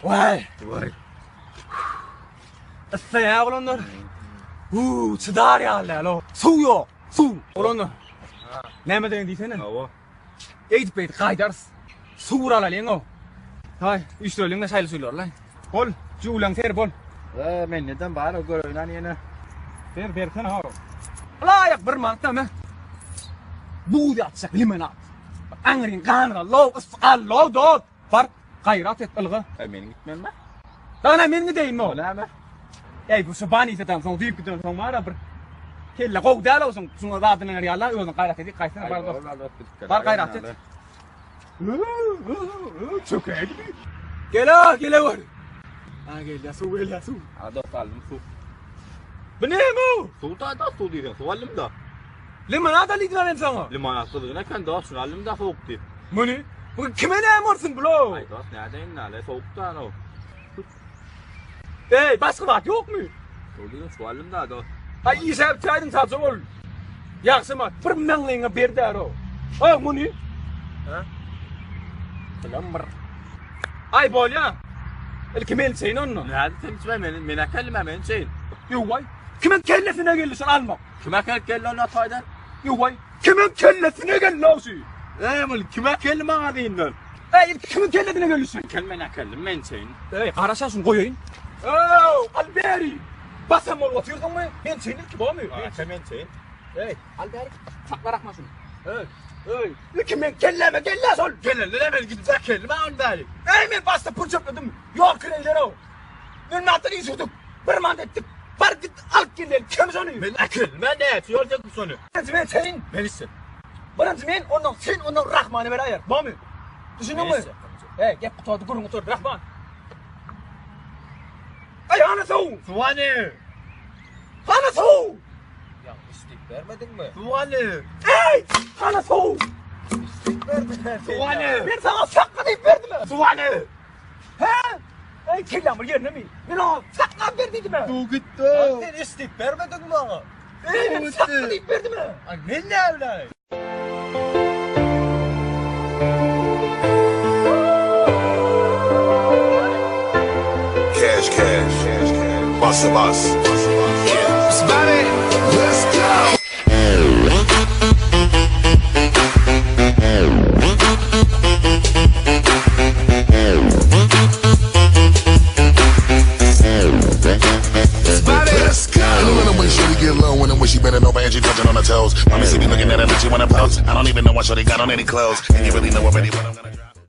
Vay. Vay. Isıya oğlanlar. Çıdar ya lalo. Su yok. Su. Oğlanlar. Ne mi dedin Hava. Eğit beyt kaydars. Su vuralalım o. Hay, üstüne sayılı suylar lan. Bol, juulan ter bol. Men neden bari o görünen yine. Ter sen ha. Allah ayak bir mantta mı? Bu da atsak limonat. Angrin kanra lo ısfal lo dot. Var gayrat et ılgı. Men gitmen mi? Daha men gideyim mi? Öyle mi? Ey bu sabani zaten son deyip gidiyorsun son var bir. Kelle kovdala olsun. Sonra da adını riyalla özün gayrat edik kaysana var dost. Var gayrat et. Çok iyi. Gel var. Ha gel ya su. Ada saldım su. Bu ne bu? Su da su diyor. Su aldım da. Limonata lidran sana. Limonat kılığına kan da su aldım da soğuk diyor. Bu ne? Bu kime ne amarsın blo? Ay dost nereden ne soğuktan o. Ey başka bak yok mu? Su diyor su aldım da dost. Ay iyi sebep çaydın sapsa ol. Yaksı mı? Bir mengliğine bir der o. Ay bu ne? Ha? Lambar. Ay bol ya. El kimel şeyin onu. Nerede sen içme men akelleme men şeyin. Yuvay. Kimin kellesine gelirsin alma. Kime kell ona faydan? Yuvay. Kimin kellesine gelirsin? Kime kelleme adıyından? Ey kimin kellesine gelirsin? Kelmen akellim men şeyin. Ey karasasın koyayım. Oh Alberi. Basam ol oturdun mu? Ben senin ki bu mu? Men şeyin. Ey Alberi. Sakla rakma şunu. Ey. Kimin kelleme sol. Kellele men gidip akelleme on bari. Ey men bastı pırçakladım. Yok kreyler o. Ben natını izledim. Bir manda ettim. Var git al gel. Kim sanıyor? Men akelleme ne? Yolda bu sonu. Ben senin. Melisa. Bana men ondan sen ondan Rahman'ı ver ayar. Bu mu? Düşündün mü? Ey gel kutu kurun otur Rahman. Ay ana soğuk. Suvanı. Ana soğuk. Ya istek vermedin mi? Suvanı. Ey ana soğuk. İstek vermedin. Suvanı. Ben sana sakla deyip verdim mi? Suvanı. He? Ey kellamır yerine mi? Ben ona sakla verdiydim mi? Su gitti. Sen istek vermedin mi bana? Ey ben sakla deyip verdim mi? Ne evlen? Cash. Bus. Spotted. Let's go. Let's go. When the way shorty get low, when she bending over and she touching on her toes. Mommy see me looking at her like she wanna pose. I don't even know what shorty got on any clothes. And you really know already what I'm gonna do.